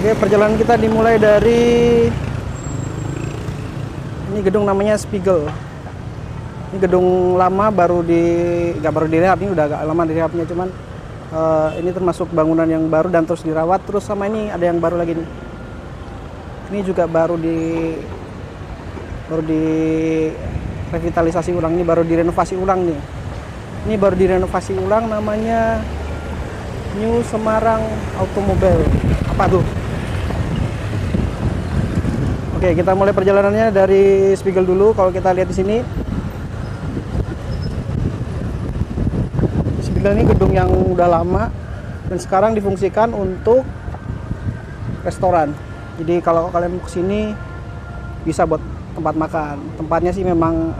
Oke, perjalanan kita dimulai dari ini gedung namanya Spiegel. Ini gedung lama nggak baru direhab, ini udah agak lama direhabnya, cuman ini termasuk bangunan yang baru dan terus dirawat. Terus sama ini ada yang baru lagi nih. Ini juga baru di revitalisasi ulang, ini baru direnovasi ulang nih. Ini baru direnovasi ulang, namanya New Semarang Automobile. Apa tuh? Oke, kita mulai perjalanannya dari Spiegel dulu. Kalau kita lihat di sini, Spiegel ini gedung yang udah lama dan sekarang difungsikan untuk restoran. Jadi kalau kalian mau kesini bisa buat tempat makan. Tempatnya sih memang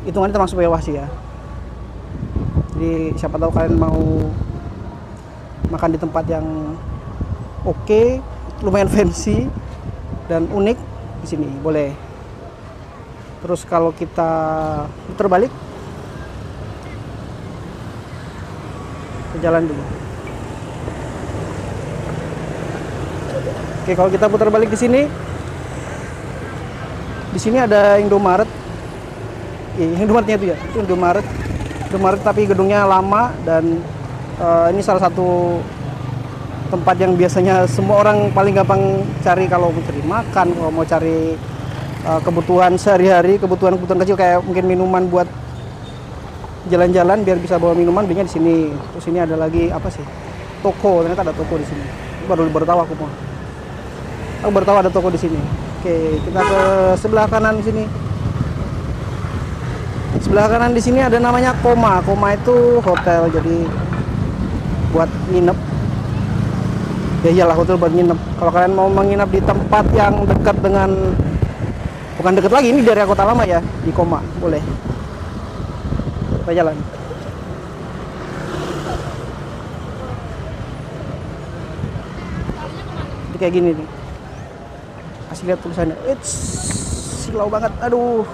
hitungannya termasuk mewah sih ya. Jadi siapa tahu kalian mau makan di tempat yang oke, lumayan fancy dan unik, di sini boleh. Terus kalau kita putar balik ke jalan dulu. Oke, kalau kita putar balik di sini ada Indomaret. Indomaretnya itu ya, itu Indomaret tapi gedungnya lama dan ini salah satu tempat yang biasanya semua orang paling gampang cari kalau mau cari makan, kalau mau cari kebutuhan sehari-hari, kebutuhan kecil kayak mungkin minuman buat jalan-jalan biar bisa bawa minuman, biasanya di sini. Terus ini ada lagi apa sih? Toko, ternyata ada toko di sini. Baru tahu aku mah. Aku baru tahu ada toko di sini. Oke, kita ke sebelah kanan di sini. Sebelah kanan di sini ada namanya Koma. Koma itu hotel, jadi buat nginep. Ya iyalah, hotel buat nginep. Kalau kalian mau menginap di tempat yang dekat dengan, bukan dekat lagi, ini dari kota lama ya, di Koma, boleh. Kita jalan. Jadi kayak gini nih. Kasih lihat tulisannya. Silau banget. Aduh.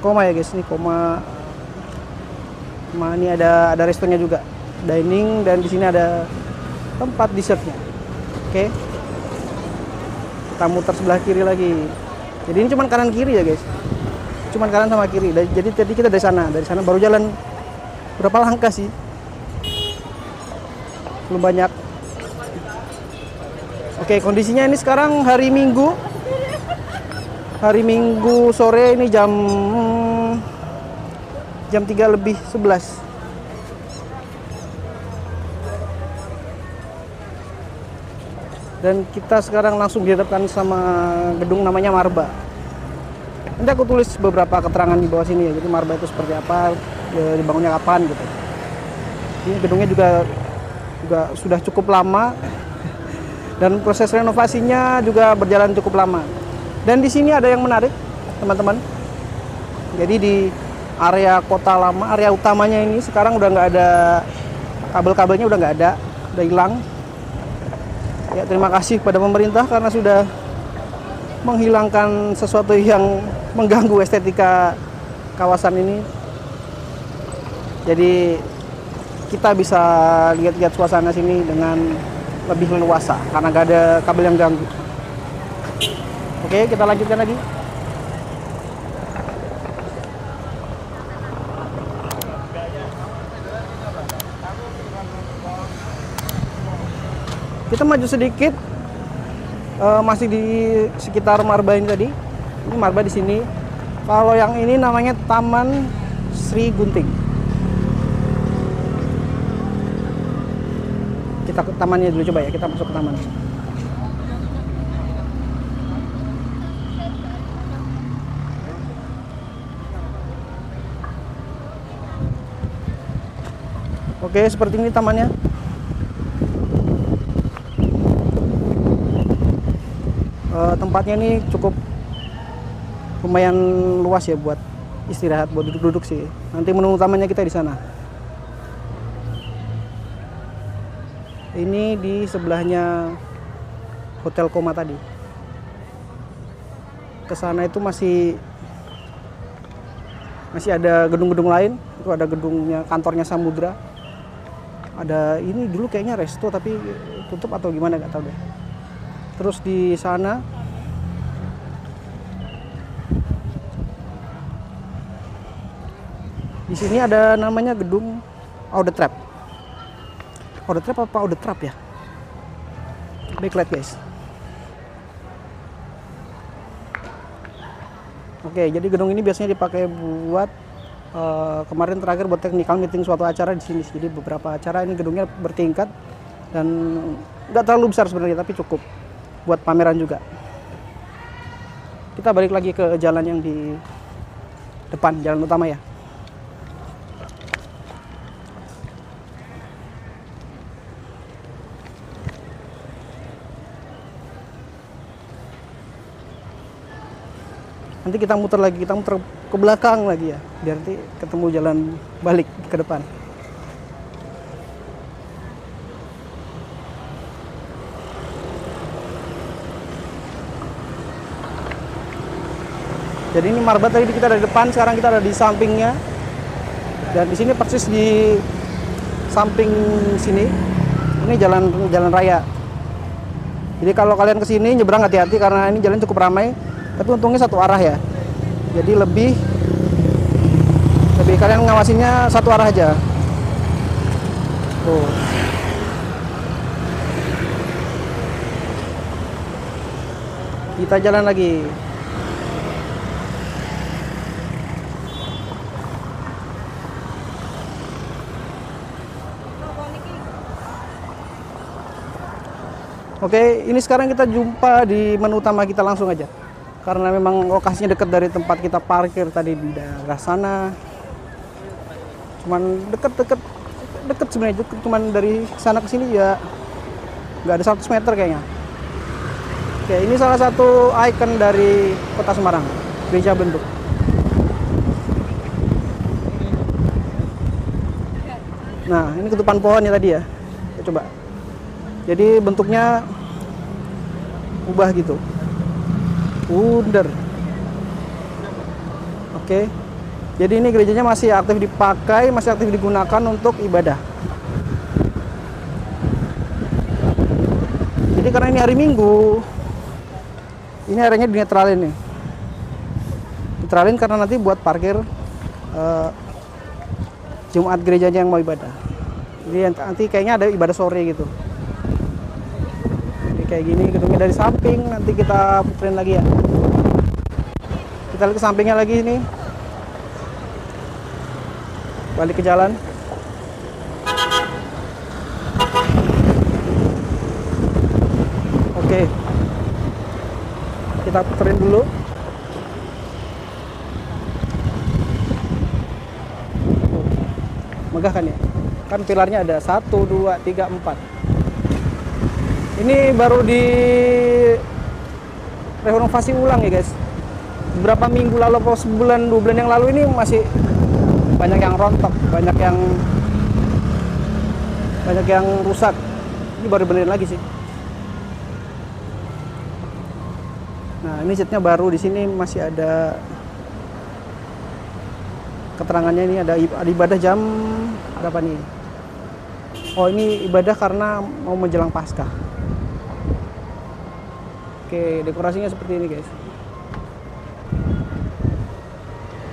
Koma ya guys, ini Koma. Ini ada restonya juga. Dining, dan di sini ada tempat dessertnya. Oke, kita muter sebelah kiri lagi. Jadi ini cuman kanan kiri ya guys, cuman kanan sama kiri. Jadi tadi kita dari sana baru jalan berapa langkah sih, belum banyak. Oke, kondisinya ini sekarang hari Minggu sore, ini jam 3:11. Dan kita sekarang langsung dihadapkan sama gedung namanya Marba. Nanti aku tulis beberapa keterangan di bawah sini ya. Jadi Marba itu seperti apa, dibangunnya kapan gitu. Ini gedungnya juga sudah cukup lama dan proses renovasinya juga berjalan cukup lama. Dan di sini ada yang menarik, teman-teman. Jadi di area kota lama, area utamanya ini sekarang udah nggak ada kabel-kabelnya, udah nggak ada, udah hilang. Ya, terima kasih pada pemerintah karena sudah menghilangkan sesuatu yang mengganggu estetika kawasan ini. Jadi kita bisa lihat-lihat suasana sini dengan lebih leluasa karena gak ada kabel yang ganggu. Oke, kita lanjutkan lagi. Kita maju sedikit, masih di sekitar Marba ini tadi. Ini Marba di sini. Kalau yang ini namanya Taman Sri Gunting. Kita ke tamannya dulu, coba ya, kita masuk ke taman. Oke, seperti ini tamannya. Tempatnya ini cukup lumayan luas ya buat istirahat, buat duduk-duduk sih. Nanti menu utamanya kita di sana. Ini di sebelahnya Hotel Koma tadi. Ke sana itu masih ada gedung-gedung lain. Itu ada gedungnya, kantornya Samudra. Ada ini dulu kayaknya resto tapi tutup atau gimana nggak tahu deh. Terus di sana di sini ada namanya gedung Oude Trap. Oude Trap apa Oude Trap ya? Backlight guys. Oke, jadi gedung ini biasanya dipakai buat kemarin terakhir buat technical meeting suatu acara di sini. Jadi beberapa acara ini gedungnya bertingkat dan nggak terlalu besar sebenarnya, tapi cukup buat pameran juga. Kita balik lagi ke jalan yang di depan, jalan utama ya. Nanti kita muter lagi, kita muter ke belakang lagi ya, biar nanti ketemu jalan balik ke depan. Jadi ini Marba tadi kita ada di depan, sekarang kita ada di sampingnya. Dan di sini persis di samping sini, ini jalan raya. Jadi kalau kalian kesini nyebrang hati-hati karena ini jalan cukup ramai. Tapi untungnya satu arah ya, jadi lebih kalian ngawasinya satu arah aja. Tuh. Kita jalan lagi. Oke, ini sekarang kita jumpa di menu utama kita langsung aja. Karena memang lokasinya dekat dari tempat kita parkir tadi di daerah sana. Cuman deket sebenarnya, cuman dari sana ke sini ya nggak ada 100 meter kayaknya. Oke, ini salah satu ikon dari Kota Semarang, Gereja Bentuk. Nah, ini ketupan pohonnya tadi ya. Kita coba. Jadi bentuknya ubah gitu. Wonder. Oke. Jadi ini gerejanya masih aktif dipakai, masih aktif digunakan untuk ibadah. Jadi karena ini hari Minggu, ini areanya dinetralin nih. Netralin karena nanti buat parkir Jumat gerejanya yang mau ibadah. Jadi nanti kayaknya ada ibadah sore gitu. Kayak gini gedungnya dari samping, nanti kita puterin lagi ya. Kita lihat ke sampingnya lagi ini. Balik ke jalan. Oke. Kita puterin dulu. Megah kan ya? Kan pilarnya ada 1, 2, 3, 4. Ini baru di renovasi ulang ya guys. Beberapa minggu lalu atau sebulan 2 bulan yang lalu ini masih banyak yang rontok, banyak yang rusak. Ini baru benerin lagi sih. Nah, ini catnya baru, di sini masih ada keterangannya, ini ada ibadah jam berapa nih? Oh, ini ibadah karena mau menjelang Paskah. Oke, dekorasinya seperti ini guys.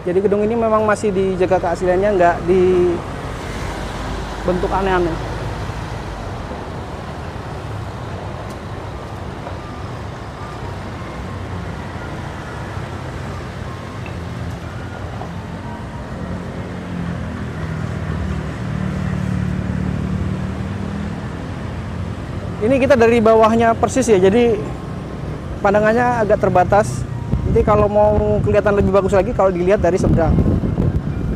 Jadi gedung ini memang masih dijaga keasliannya, nggak dibentuk aneh-aneh. Ini kita dari bawahnya persis ya, jadi pandangannya agak terbatas. Nanti kalau mau kelihatan lebih bagus lagi kalau dilihat dari seberang.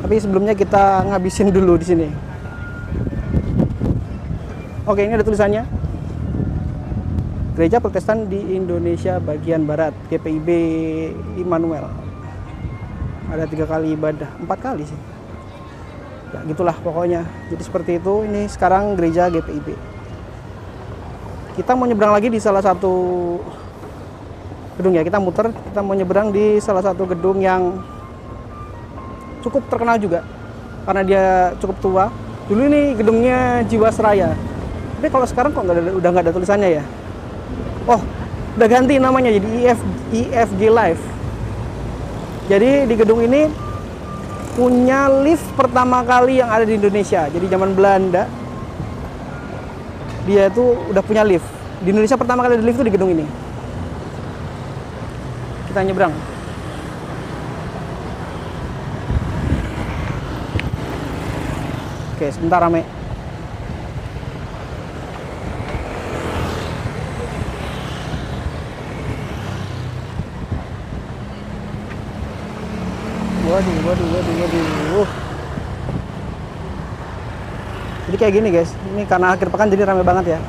Tapi sebelumnya kita ngabisin dulu di sini. Oke, ini ada tulisannya. Gereja Protestan di Indonesia bagian Barat, GPIB Immanuel. Ada 3 kali ibadah, 4 kali sih. Ya, gitulah pokoknya. Jadi seperti itu. Ini sekarang gereja GPIB. Kita mau nyebrang lagi di salah satu gedung ya, kita muter, kita mau nyebrang di salah satu gedung yang cukup terkenal juga karena dia cukup tua. Dulu ini gedungnya Jiwasraya. Tapi kalau sekarang kok udah nggak ada tulisannya ya? Oh, udah ganti namanya jadi IFG Live. Jadi di gedung ini punya lift pertama kali yang ada di Indonesia. Jadi zaman Belanda dia itu udah punya lift. Di Indonesia pertama kali ada lift itu di gedung ini. Kita nyebrang. Oke, sebentar rame. Waduh. Jadi kayak gini guys, ini karena akhir pekan jadi rame banget ya.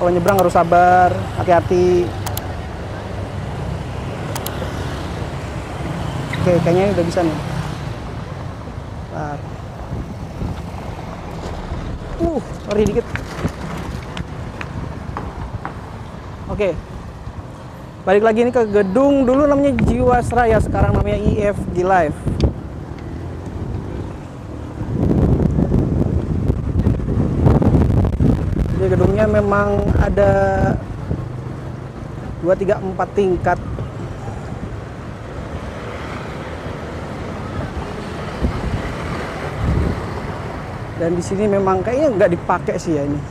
Kalau nyebrang harus sabar, hati-hati. Oke, kayaknya udah bisa nih. Bentar. Lari dikit. Oke. Balik lagi nih ke gedung, dulu namanya Jiwasraya, sekarang namanya IFG Live. Jadi gedungnya memang ada 2, 3, 4 tingkat. Dan di sini memang kayaknya nggak dipakai sih ya ini.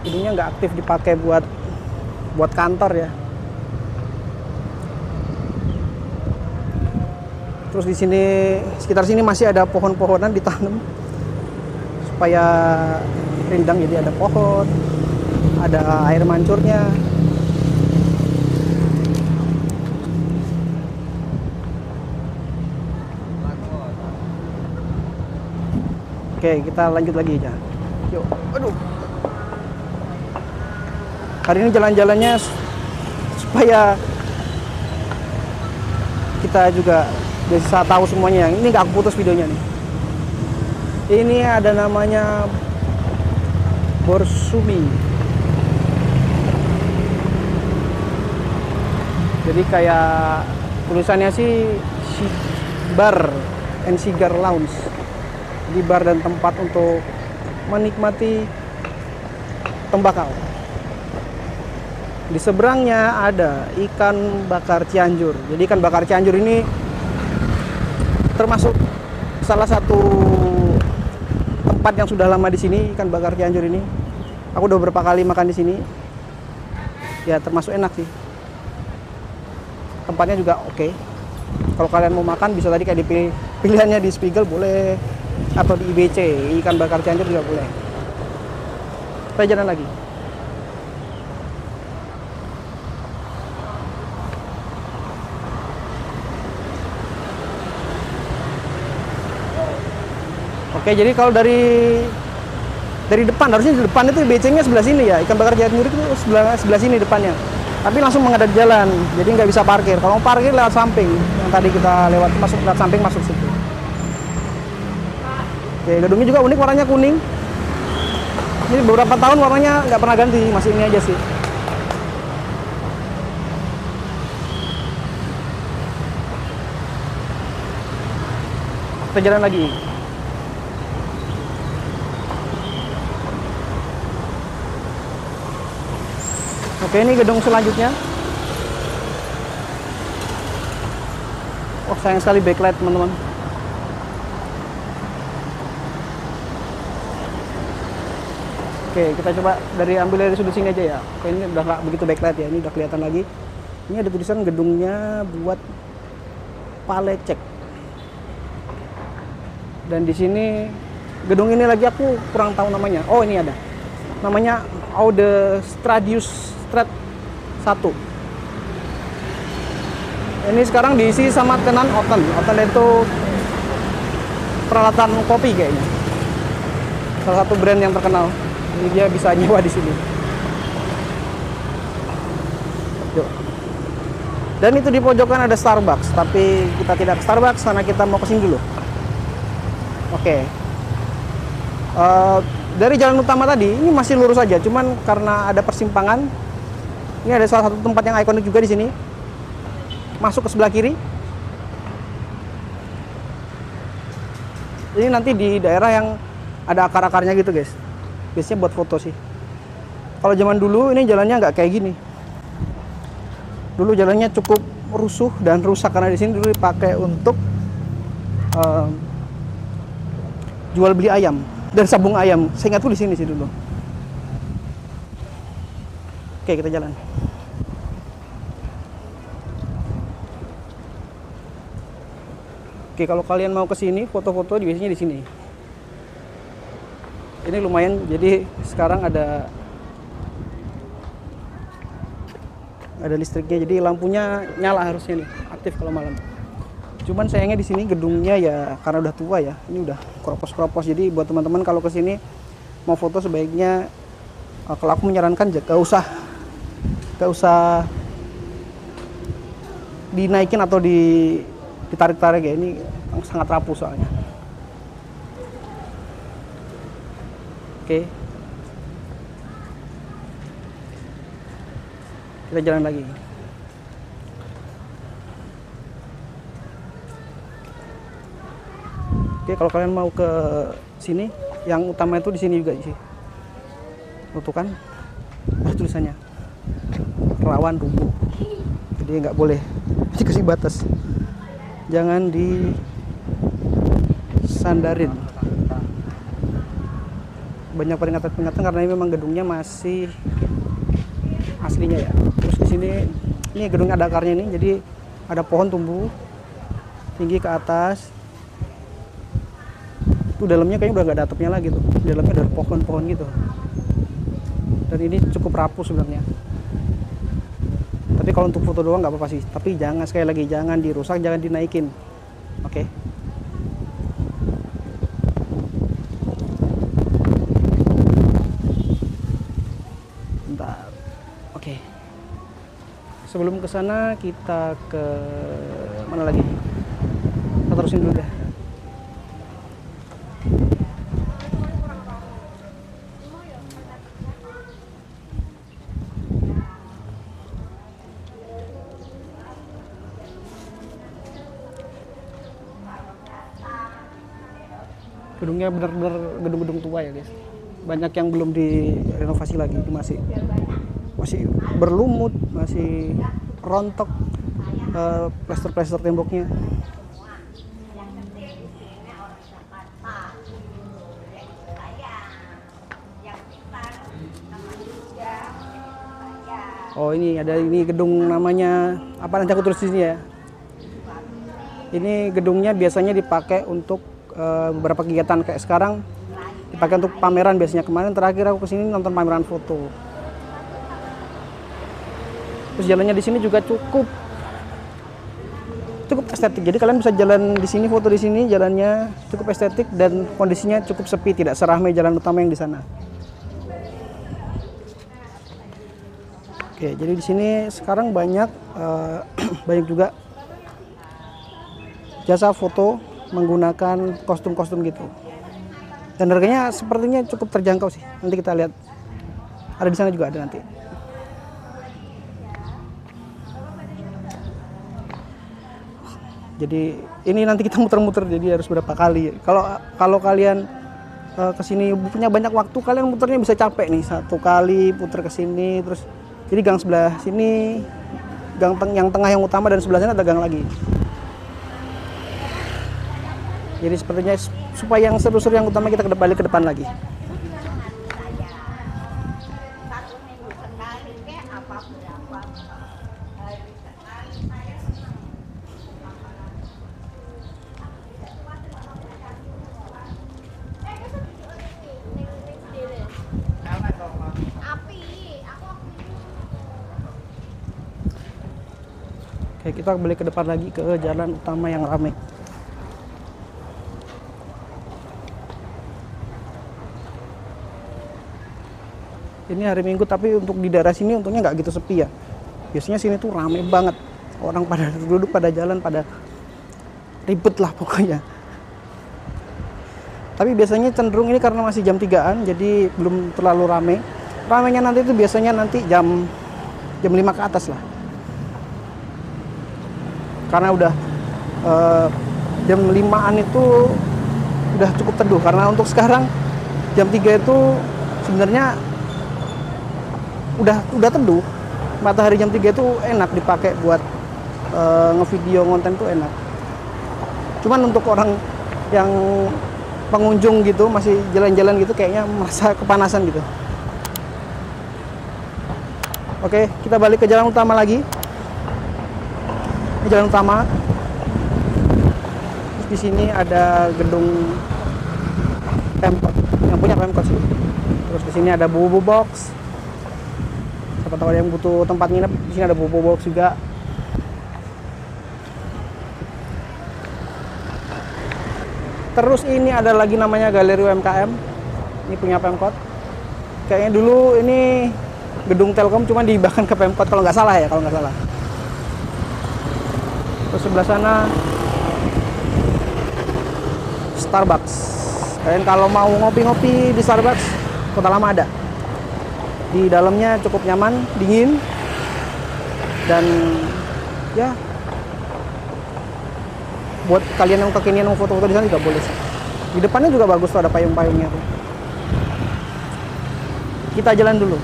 Gedungnya nggak aktif dipakai buat kantor ya. Terus di sini sekitar sini masih ada pohon-pohonan ditanam supaya rindang, jadi ada pohon, ada air mancurnya. Oke, kita lanjut lagi aja. Yuk, aduh. Hari ini jalan-jalannya supaya kita juga bisa tahu semuanya. Ini nggak aku putus videonya nih. Ini ada namanya Borsumi. Jadi kayak tulisannya sih bar and cigar lounge. Di bar dan tempat untuk menikmati tembakau. Di seberangnya ada ikan bakar Cianjur. Jadi ikan bakar Cianjur ini termasuk salah satu tempat yang sudah lama di sini, ikan bakar Cianjur ini. Aku udah beberapa kali makan di sini. Ya termasuk enak sih. Tempatnya juga oke. Kalau kalian mau makan bisa tadi kayak dipilih, pilihannya di Spiegel boleh, atau di IBC, ikan bakar Cianjur juga boleh. Kita jalan lagi. Oke, jadi kalau dari depan, harusnya di depan itu IBC-nya sebelah sini ya, ikan bakar Cianjur itu sebelah sini depannya. Tapi langsung menghadap jalan, jadi nggak bisa parkir. Kalau mau parkir lewat samping, yang tadi kita lewat samping masuk situ. Oke, gedungnya juga unik, warnanya kuning. Ini beberapa tahun warnanya nggak pernah ganti, masih ini aja sih. Kita jalan lagi. Oke, ini gedung selanjutnya. Oh, sayang sekali backlight, teman-teman. Oke, kita coba ambil dari sudut sini aja ya. Oke, ini udah nggak begitu backlight ya, ini udah kelihatan lagi. Ini ada tulisan gedungnya buat Palecek. Dan di sini gedung ini lagi aku kurang tahu namanya. Oh, ini ada. Namanya Aude Stradius Strat 1. Ini sekarang diisi sama tenan Oten. Oten itu peralatan kopi kayaknya. Salah satu brand yang terkenal. Jadi dia bisa nyewa di sini. Yuk. Dan itu di pojokan ada Starbucks, tapi kita tidak ke Starbucks karena kita mau ke sini dulu. Oke. Dari jalan utama tadi ini masih lurus aja, cuman karena ada persimpangan. Ini ada salah satu tempat yang ikonik juga di sini. Masuk ke sebelah kiri. Ini nanti di daerah yang ada akar-akarnya gitu guys. Biasanya buat foto sih. Kalau zaman dulu ini jalannya nggak kayak gini. Dulu jalannya cukup rusuh dan rusak karena di sini dulu dipakai untuk jual beli ayam dan sabung ayam. Saya ingat tuh di sini sih dulu. Oke, kita jalan. Oke, kalau kalian mau ke sini foto-foto biasanya di sini. Ini lumayan, jadi sekarang ada listriknya, jadi lampunya nyala harusnya nih, aktif kalau malam. Cuman sayangnya di sini gedungnya ya karena udah tua ya, ini udah keropos-keropos. Jadi buat teman-teman kalau ke sini mau foto sebaiknya, kalau aku menyarankan gak usah dinaikin atau ditarik-tarik ya, ini sangat rapuh soalnya. Oke, kita jalan lagi. Oke, kalau kalian mau ke sini, yang utama itu di sini juga sih. Tuh kan, ada tulisannya rawan rubuh, jadi nggak boleh dikasih batas. Jangan disandarin. Banyak peringatan-peringatan karena ini memang gedungnya masih aslinya ya. Terus di sini ini gedungnya ada akarnya nih, jadi ada pohon tumbuh tinggi ke atas. Itu dalamnya kayaknya udah nggak ada atapnya lagi tuh. Di dalamnya ada pohon-pohon gitu. Dan ini cukup rapuh sebenarnya. Tapi kalau untuk foto doang nggak apa-apa sih. Tapi jangan, sekali lagi jangan dirusak, jangan dinaikin. Oke. Bentar. Oke. Sebelum ke sana kita ke mana lagi? Kita terusin dulu deh. Gedungnya benar-benar gedung-gedung tua ya guys. Banyak yang belum direnovasi lagi, itu masih berlumut, masih rontok plester-plester temboknya. Oh, ini gedung namanya apa, nanti aku tulis di sini ya. Ini gedungnya biasanya dipakai untuk beberapa kegiatan, kayak sekarang dipakai untuk pameran biasanya. Kemarin terakhir aku kesini nonton pameran foto. Terus jalannya di sini juga cukup estetik. Jadi kalian bisa jalan di sini, foto di sini, jalannya cukup estetik dan kondisinya cukup sepi, tidak seramai jalan utama yang di sana. Oke, jadi di sini sekarang banyak juga jasa foto menggunakan kostum-kostum gitu. Dan harganya sepertinya cukup terjangkau sih. Nanti kita lihat. Ada di sana juga ada nanti. Jadi ini nanti kita muter-muter, jadi harus berapa kali. Kalau kalian kesini punya banyak waktu, kalian muternya bisa capek nih. Satu kali puter ke sini, terus jadi gang sebelah sini, yang tengah yang utama, dan sebelah sana ada gang lagi. Jadi sepertinya supaya yang seru-seru yang utama kita balik ke depan lagi. Oke, kita balik ke depan lagi ke jalan utama yang ramai. Ini hari Minggu, tapi untuk di daerah sini untungnya nggak gitu sepi ya. Biasanya sini tuh rame banget. Orang pada duduk, pada jalan, pada ribet lah pokoknya. Tapi biasanya cenderung ini karena masih jam 3-an, jadi belum terlalu rame. Ramenya nanti itu biasanya nanti jam 5 ke atas lah. Karena udah jam 5-an itu udah cukup teduh, karena untuk sekarang jam 3 itu sebenarnya udah teduh. Matahari jam 3 itu enak dipakai buat ngevideo konten tuh enak. Cuman untuk orang yang pengunjung gitu masih jalan-jalan gitu kayaknya merasa kepanasan gitu. Oke, kita balik ke jalan utama lagi. Ini jalan utama. Terus di sini ada gedung Pemkot, yang punya Pemkot sih. Terus di sini ada Bobo Box. Siapa tahu ada yang butuh tempat nginep, di sini ada Bobo Box juga. Terus ini ada lagi namanya Galeri UMKM. Ini punya Pemkot. Kayaknya dulu ini gedung Telkom, cuma dihibahkan ke Pemkot kalau nggak salah ya, kalau nggak salah. Terus sebelah sana Starbucks. Kalian kalau mau ngopi-ngopi di Starbucks, Kota Lama ada. Di dalamnya cukup nyaman, dingin, dan ya buat kalian yang kekinian mau foto-foto di sana juga boleh sih. Di depannya juga bagus tuh, ada payung-payungnya tuh. Kita jalan dulu,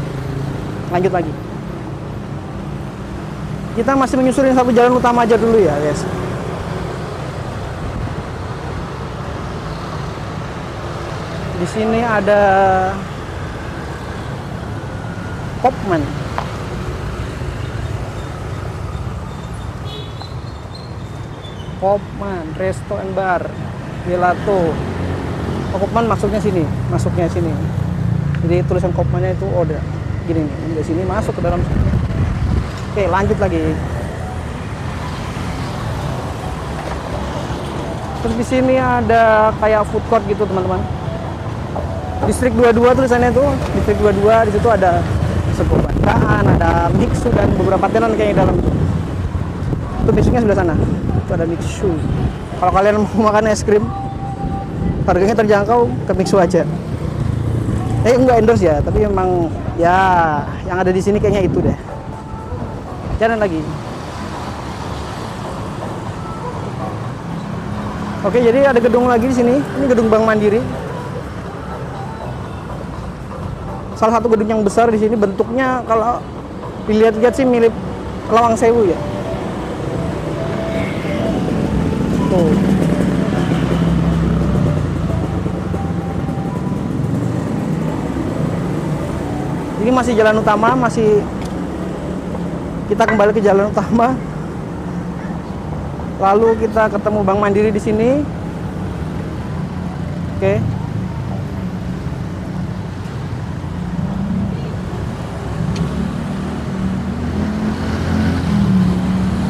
lanjut lagi. Kita masih menyusurin satu jalan utama aja dulu ya guys. Di sini ada Kopman. Kopman, Resto and Bar, Gelato. Oh, Kopman masuknya sini. Jadi tulisan Kopmannya itu udah gini nih, dari sini masuk ke dalam sini. Oke, lanjut lagi. Terus di sini ada kayak food court gitu teman-teman. Distrik 22 tulisannya tuh, Distrik 22, di situ ada sego bandaan, ada mixu dan beberapa tenan kayaknya di dalam itu. Itu mixunya sebelah sana. Itu ada mixu. Kalau kalian mau makan es krim, harganya terjangkau, ke mixu aja. Enggak endorse ya, tapi memang ya yang ada di sini kayaknya itu deh. Jalan lagi. Oke, jadi ada gedung lagi di sini. Ini gedung Bank Mandiri. Salah satu gedung yang besar di sini, bentuknya kalau dilihat-lihat sih mirip Lawang Sewu ya. Tuh. Ini masih jalan utama, kita kembali ke jalan utama. Lalu kita ketemu Bank Mandiri di sini. Oke.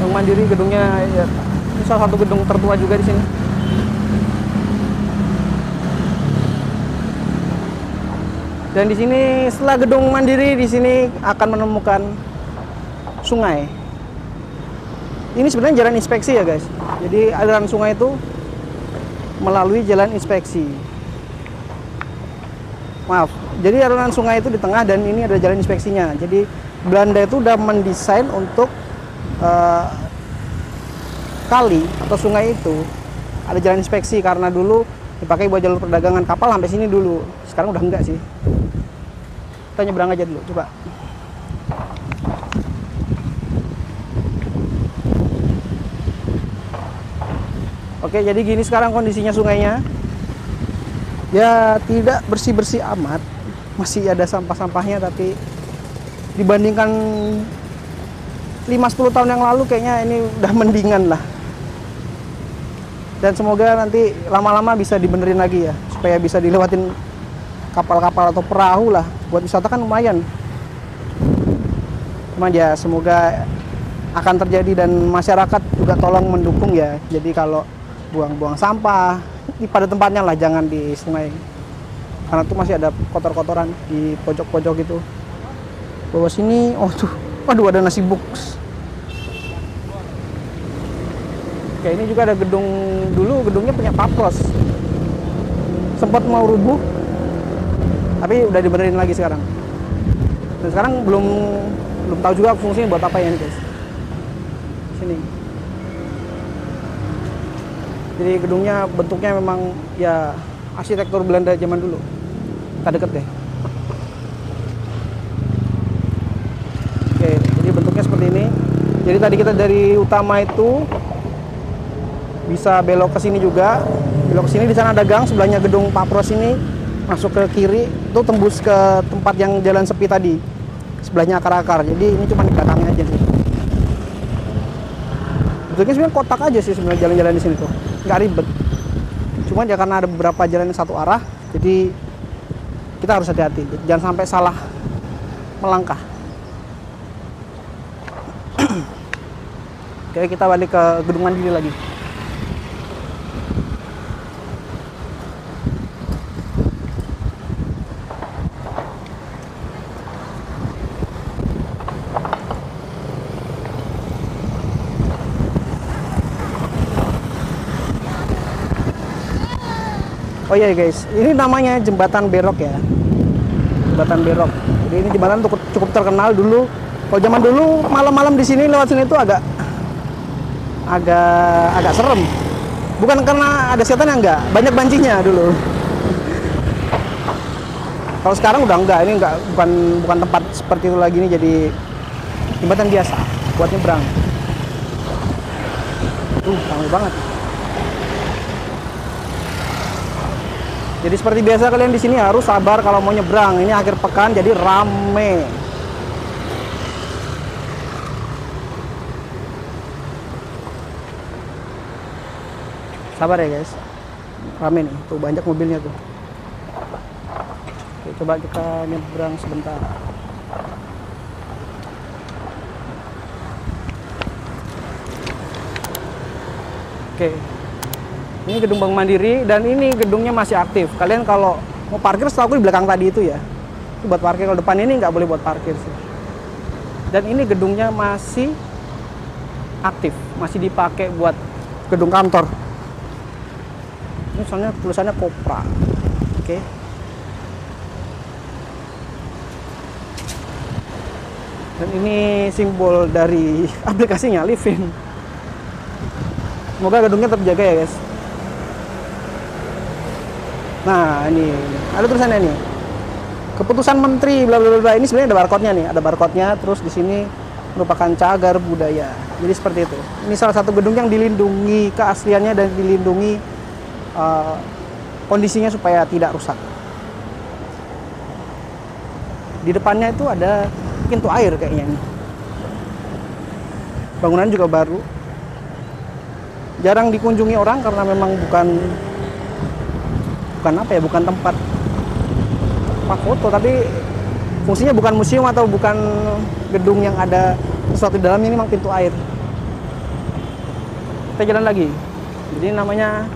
Bank Mandiri gedungnya ya, ini salah satu gedung tertua juga di sini. Dan di sini setelah gedung Mandiri, di sini akan menemukan sungai. Ini sebenarnya jalan inspeksi ya guys. Jadi aliran sungai itu melalui jalan inspeksi. Maaf, jadi aliran sungai itu di tengah dan ini ada jalan inspeksinya. Jadi Belanda itu udah mendesain untuk kali atau sungai itu ada jalan inspeksi, karena dulu dipakai buat jalur perdagangan kapal sampai sini dulu. Sekarang udah enggak sih. Kita nyebrang aja dulu, coba. Oke, jadi gini sekarang kondisinya sungainya. Ya tidak bersih-bersih amat, masih ada sampah-sampahnya, tapi dibandingkan 5-10 tahun yang lalu kayaknya ini udah mendingan lah. Dan semoga nanti lama-lama bisa dibenerin lagi ya, supaya bisa dilewatin kapal-kapal atau perahu lah. Buat wisata kan lumayan. Cuman ya semoga akan terjadi dan masyarakat juga tolong mendukung ya. Jadi kalau buang-buang sampah pada tempatnya lah, jangan di sungai, karena tuh masih ada kotor-kotoran di pojok-pojok gitu. Bawah sini, oh tuh, waduh ada nasi box. Oke, ini juga ada gedung, dulu gedungnya punya Papros, sempat mau rubuh tapi udah dibenerin lagi sekarang. Dan sekarang belum tahu juga fungsinya buat apa ya nih guys. Sini. Jadi gedungnya bentuknya memang ya arsitektur Belanda zaman dulu. Kita deket deh. Oke, jadi bentuknya seperti ini. Jadi tadi kita dari utama itu bisa belok ke sini juga. Belok ke sini, di sana ada gang, sebelahnya gedung Pak Pros ini. Masuk ke kiri, itu tembus ke tempat yang jalan sepi tadi. Sebelahnya akar-akar. Jadi ini cuma di belakangnya aja sih. Bentuknya sebenarnya kotak aja sih sebenarnya jalan-jalan di sini tuh. Nggak ribet. Cuman ya karena ada beberapa jalan yang satu arah, jadi kita harus hati-hati. Jangan sampai salah melangkah. Oke, kita balik ke gedung Mandiri lagi. Oh iya guys, ini namanya Jembatan Berok ya. Jembatan Berok. Jadi ini jembatan cukup terkenal dulu. Kalau zaman dulu malam-malam di sini lewat sini itu agak serem. Bukan karena ada setan yang enggak, banyak banjinya dulu. Kalau sekarang udah enggak, ini enggak, bukan tempat seperti itu lagi, ini jadi jembatan biasa buat nyebrang. Ramai banget. Jadi seperti biasa kalian di sini harus sabar kalau mau nyebrang. Ini akhir pekan jadi rame. Sabar ya guys. Rame nih, tuh banyak mobilnya tuh. Oke, coba kita nyebrang sebentar. Oke. Ini gedung Bank Mandiri dan ini gedungnya masih aktif. Kalian kalau mau parkir setahu aku di belakang tadi itu ya. Itu buat parkir, kalau depan ini nggak boleh buat parkir sih. Dan ini gedungnya masih aktif, masih dipakai buat gedung kantor. Ini soalnya tulisannya Kopra. Oke. Dan ini simbol dari aplikasinya Livin. Semoga gedungnya terjaga ya guys. Nah, ini ada tulisannya nih. Keputusan Menteri bla bla bla. Ini sebenarnya ada barcode-nya nih, ada barcode-nya, terus di sini merupakan cagar budaya. Jadi seperti itu. Ini salah satu gedung yang dilindungi keasliannya dan dilindungi kondisinya supaya tidak rusak. Di depannya itu ada pintu air kayaknya nih. Bangunan juga baru. Jarang dikunjungi orang karena memang bukan tempat foto, tapi fungsinya bukan museum atau bukan gedung yang ada sesuatu di dalamnya. Ini memang pintu air. Kita jalan lagi. Jadi namanya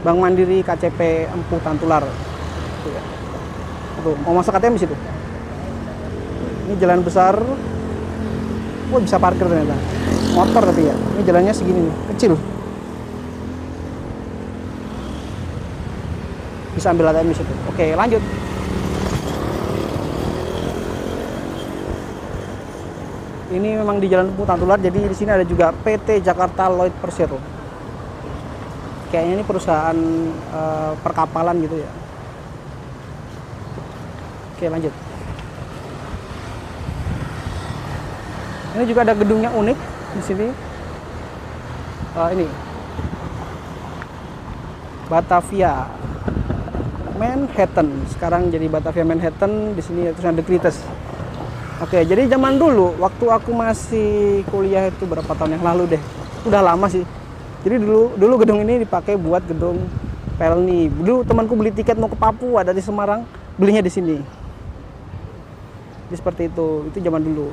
Bank Mandiri KCP Empu Tantular. Tuh, mau masuk ATM di situ. Ini jalan besar. Oh, bisa parkir ternyata. Motor tapi ya. Ini jalannya segini nih, kecil. Bisa ambil ATM di situ. Oke, lanjut. Ini memang di Jalan Empu Tantular, jadi di sini ada juga PT Jakarta Lloyd Persero. Kayaknya ini perusahaan perkapalan gitu ya. Oke, lanjut. Ini juga ada gedung yang unik di sini. Ini Batavia Manhattan, sekarang jadi Batavia Manhattan. Di sini terus ada Krites. Oke, jadi zaman dulu waktu aku masih kuliah itu berapa tahun yang lalu deh, udah lama sih. Jadi dulu gedung ini dipakai buat gedung Pelni. Dulu temanku beli tiket mau ke Papua dari Semarang, belinya di sini. Jadi seperti itu zaman dulu.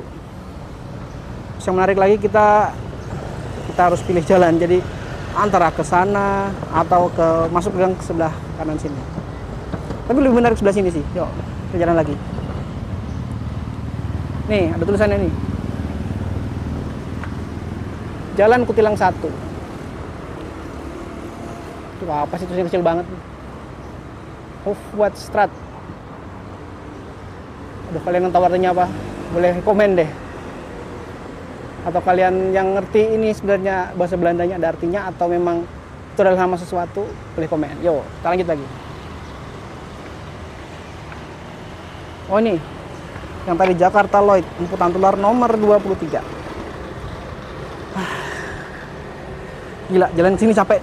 Terus yang menarik lagi, kita harus pilih jalan. Jadi antara ke sana atau masuk gang ke sebelah kanan sini. Tapi lebih menarik sebelah sini sih. Yuk, kita jalan lagi. Nih, ada tulisannya nih. Jalan Kutilang 1. Itu apa sih, tulisannya kecil banget. Hofwadstraat. Aduh, kalian yang tahu artinya apa? Boleh komen deh. Atau kalian yang ngerti ini sebenarnya bahasa Belandanya ada artinya atau memang itu adalah nama sesuatu, boleh komen. Yo, kita lanjut lagi. Oh ini, yang tadi Jakarta Lloyd, inputan tular nomor 23. Gila, jalan sini capek.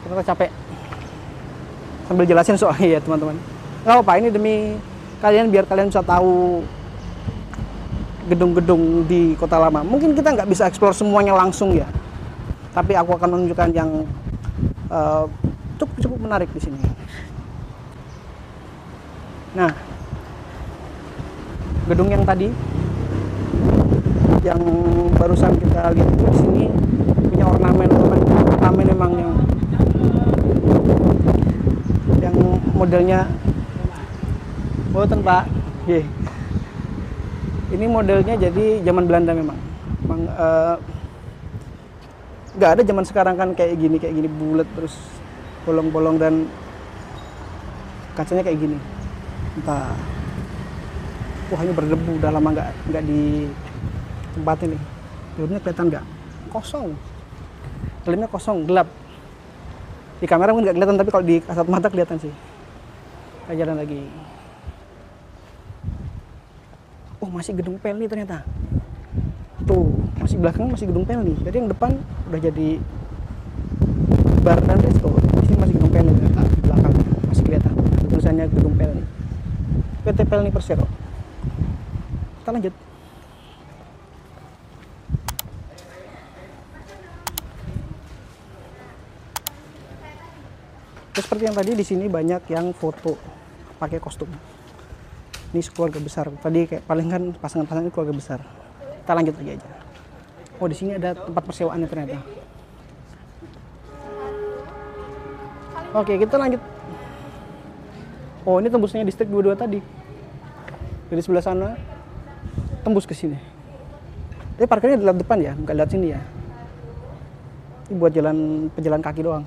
Ternyata capek. Sambil jelasin soalnya ya teman-teman. Nggak apa-apa, ini demi kalian biar kalian bisa tahu gedung-gedung di Kota Lama. Mungkin kita nggak bisa explore semuanya langsung ya. Tapi aku akan menunjukkan yang cukup menarik di sini. Nah, gedung yang tadi, yang barusan kita lihat di sini punya ornamen memang yang modelnya, boten Pak, ini modelnya jadi zaman Belanda memang nggak ada zaman sekarang kan kayak gini bulat terus bolong-bolong dan kacanya kayak gini. Entah, wah ini berdebu, udah lama nggak di tempat ini. Dalamnya kelihatan nggak? Kosong. Dalamnya kosong, gelap. Di kamera mungkin nggak kelihatan, tapi kalau di kasat mata kelihatan sih. Kita jalan lagi. Oh, masih gedung pel nih ternyata. Tuh, masih belakang masih gedung pel nih. Jadi yang depan udah jadi bar dan resto. Di sini masih gedung pel nih ternyata. Di belakang masih kelihatan. Tulisannya gedung pel nih. PT Pelni Persero. Kita lanjut. Terus seperti yang tadi, di sini banyak yang foto pakai kostum. Ini keluarga besar. Tadi kayak paling kan pasangan-pasangan keluarga besar. Kita lanjut lagi aja. Oh, di sini ada tempat persewaannya ternyata. Oke, kita lanjut. Oh, ini tembusnya distrik 22 tadi. Dari sebelah sana tembus ke sini. Tapi parkirnya di depan ya, bukan lihat sini ya. Ini buat pejalan kaki doang.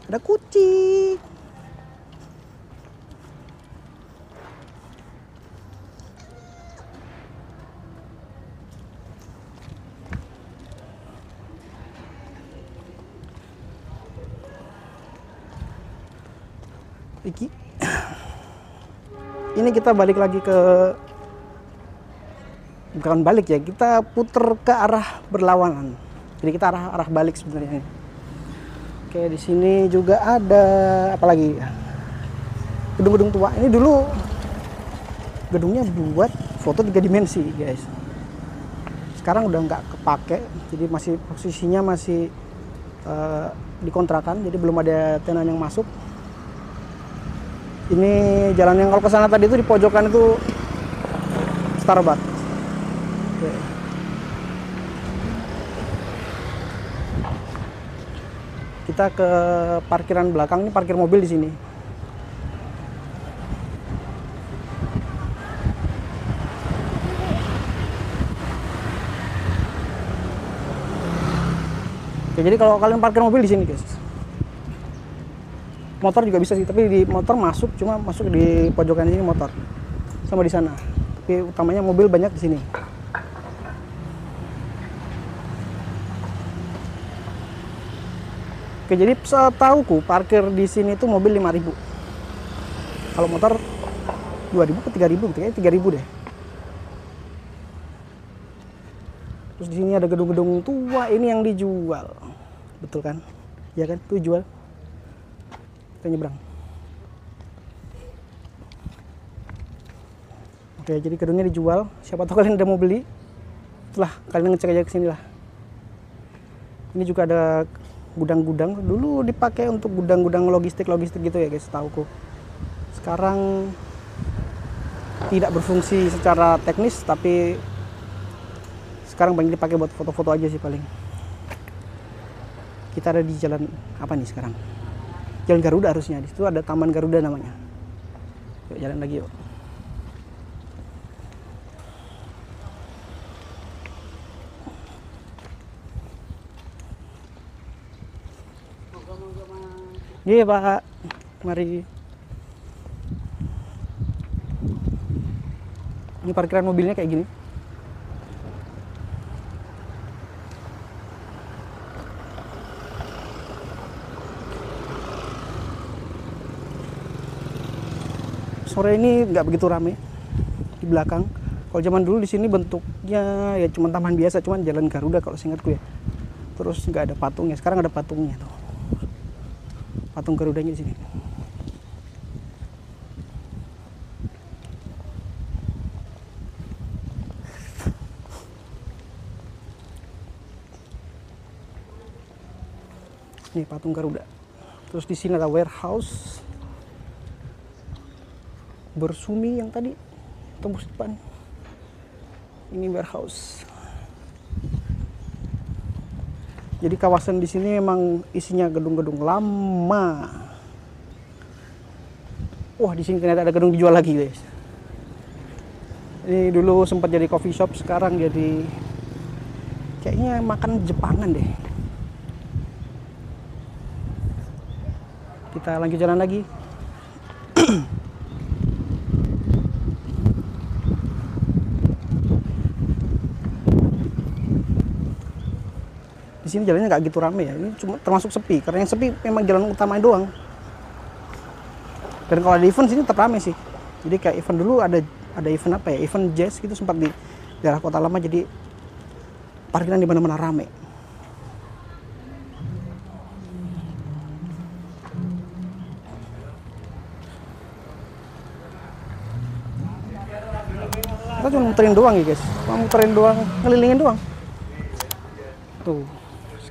Ada kucing. Ini kita balik lagi ke, bukan balik ya, kita puter ke arah berlawanan. Jadi kita arah balik sebenarnya. Oke, di sini juga ada apa lagi? Gedung-gedung tua. Ini dulu gedungnya buat foto 3 dimensi, guys. Sekarang udah nggak kepake, jadi masih posisinya masih dikontrakan, jadi belum ada tenan yang masuk. Ini jalan yang kalau ke sana tadi itu di pojokan itu Starbucks. Oke. Kita ke parkiran belakang, ini parkir mobil di sini. Oke, jadi kalau kalian parkir mobil di sini, guys. Motor juga bisa sih, tapi di motor masuk di pojokan ini motor. Sama di sana. Tapi utamanya mobil banyak di sini. Oke, jadi setauku parkir di sini tuh mobil 5.000. Kalau motor 2.000 ke 3.000, kayaknya 3.000 deh. Terus di sini ada gedung-gedung tua, ini yang dijual. Betul kan? Ya kan? Tuh jual. Kita nyebrang. Oke, jadi gedungnya dijual. Siapa tahu kalian udah mau beli. Setelah kalian ngecek aja ke sini lah. Ini juga ada gudang-gudang. Dulu dipakai untuk gudang-gudang logistik gitu ya guys, tauku. Sekarang tidak berfungsi secara teknis, tapi sekarang banyak dipakai buat foto-foto aja sih paling. Kita ada di jalan apa nih sekarang? Jalan Garuda harusnya. Di situ ada Taman Garuda namanya. Yuk jalan lagi yuk. Iya Pak, mari. Ini parkiran mobilnya kayak gini. Sore ini nggak begitu rame di belakang. Kalau zaman dulu di sini bentuknya ya cuma taman biasa, cuman Jalan Garuda kalau seingatku ya. Terus nggak ada patungnya. Sekarang ada patungnya tuh. Patung Garudanya di sini. Nih patung Garuda. Terus di sini ada warehouse. Bersumi yang tadi tembus depan. Ini warehouse. Jadi kawasan di sini memang isinya gedung-gedung lama. Wah, di sini ternyata ada gedung dijual lagi, guys. Ini dulu sempat jadi coffee shop, sekarang jadi kayaknya makan Jepangan deh. Kita lanjut jalan lagi. Di sini jalannya nggak gitu rame ya, ini cuma termasuk sepi, karena yang sepi memang jalan utama doang. Dan kalau ada event sini tetap rame sih. Jadi kayak event dulu ada event apa ya, event jazz gitu sempat di daerah Kota Lama, jadi parkiran di mana-mana rame. Kita cuma muterin doang ya guys, cuma muterin doang, ngelilingin doang. Tuh.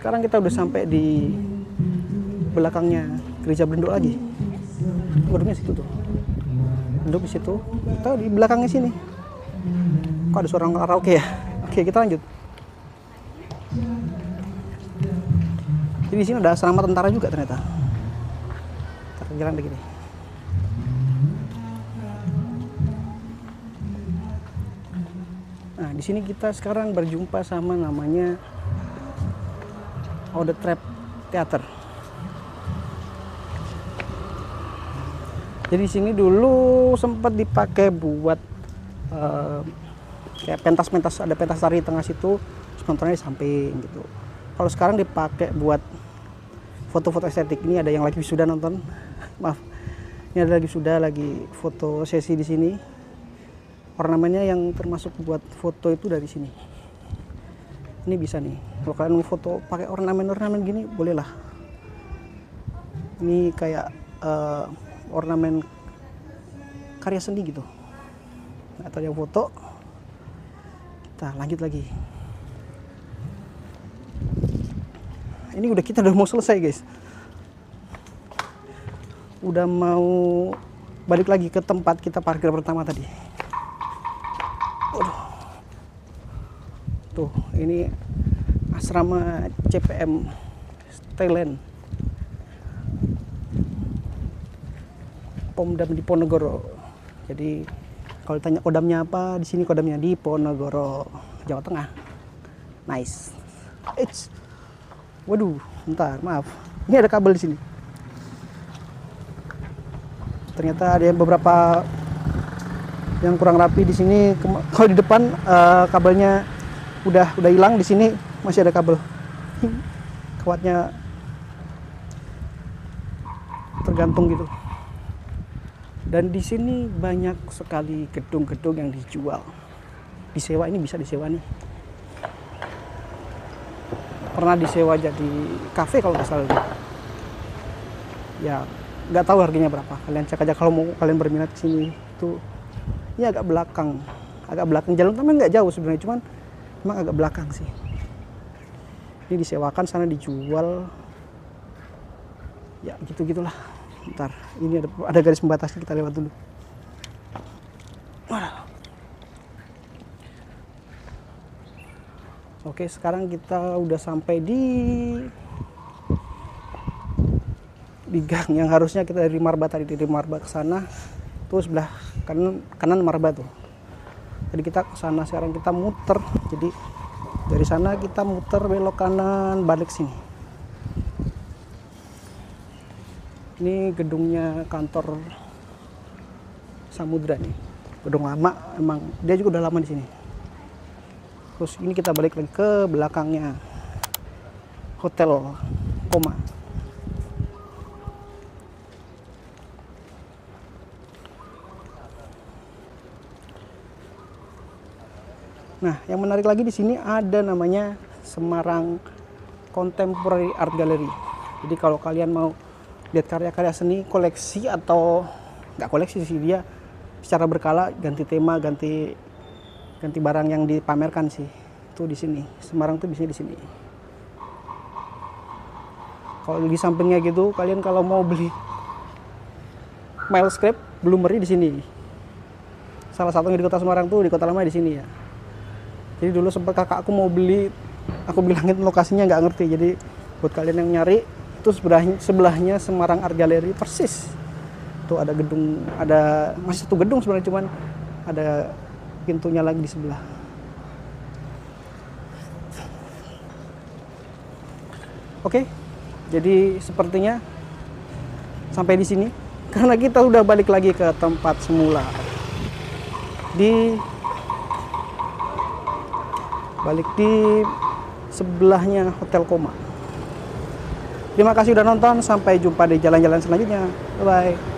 Sekarang kita udah sampai di belakangnya gereja Belendo lagi. Gedungnya situ tuh. Belendo di situ. Kita di belakangnya sini. Kok ada suara karaoke ya? Oke, kita lanjut. Jadi di sini ada asrama tentara juga ternyata. Kita jalan begini. Nah, di sini kita sekarang berjumpa sama namanya The Trap Theater. Jadi di sini dulu sempat dipakai buat kayak pentas-pentas, ada pentas tari di tengah situ, nontonnya di samping gitu. Kalau sekarang dipakai buat foto-foto estetik. Ini ada yang lagi wisuda nonton. Maaf. Ini ada lagi wisuda, lagi foto sesi di sini. Ornamennya yang termasuk buat foto itu dari sini. Ini bisa nih, kalau kalian mau foto pakai ornamen-ornamen gini, bolehlah. Ini kayak ornamen karya seni gitu. Atau yang foto. Kita lanjut lagi. Ini kita udah mau selesai guys. Udah mau balik lagi ke tempat kita parkir pertama tadi. Tuh, ini asrama CPM Thailand, Pomdam Diponegoro. Jadi kalau ditanya kodamnya apa, di sini kodamnya Diponegoro, Jawa Tengah. Nice. Waduh, bentar, maaf. Ini ada kabel di sini. Ternyata ada beberapa yang kurang rapi di sini. Kalau di depan kabelnya udah hilang, di sini masih ada kabel. Kawatnya tergantung gitu. Dan di sini banyak sekali gedung-gedung yang dijual. Disewa, ini bisa disewa nih. Pernah disewa jadi kafe kalau nggak salah. Ya, nggak tahu harganya berapa. Kalian cek aja kalau mau kalian berminat ke sini. Itu ini agak belakang jalan utama, nggak jauh sebenarnya, cuman emang agak belakang sih. Ini disewakan, sana dijual. Ya gitu-gitulah. Bentar, ini ada garis pembatasnya, kita lewat dulu. Oke, sekarang kita udah sampai di gang yang harusnya kita dari Marba tadi, dari Marba ke sana. Terus sebelah kanan Marba tuh. Jadi kita ke sana, sekarang kita muter. Jadi dari sana kita muter belok kanan balik sini. Ini gedungnya kantor Samudra nih. gedung lama, emang dia juga udah lama di sini. Terus ini kita balik lagi ke belakangnya Hotel Koma. Nah, yang menarik lagi di sini ada namanya Semarang Contemporary Art Gallery. Jadi kalau kalian mau lihat karya-karya seni koleksi atau nggak koleksi sih, dia secara berkala ganti tema, ganti barang yang dipamerkan sih. Itu di sini. Semarang tuh bisa di sini. Kalau di sampingnya gitu, kalian kalau mau beli Milescript Bloomery di sini. Salah satunya di Kota Semarang tuh, di Kota Lama di sini ya. Jadi dulu sempat kakakku mau beli, aku bilangin lokasinya nggak ngerti. Jadi buat kalian yang nyari, itu sebelahnya Semarang Art Gallery persis. Tuh ada gedung, ada masih satu gedung sebenarnya, cuman ada pintunya lagi di sebelah. Oke, jadi sepertinya sampai di sini karena kita udah balik lagi ke tempat semula balik di sebelahnya Hotel Koma. Terima kasih udah nonton, sampai jumpa di jalan-jalan selanjutnya. Bye bye.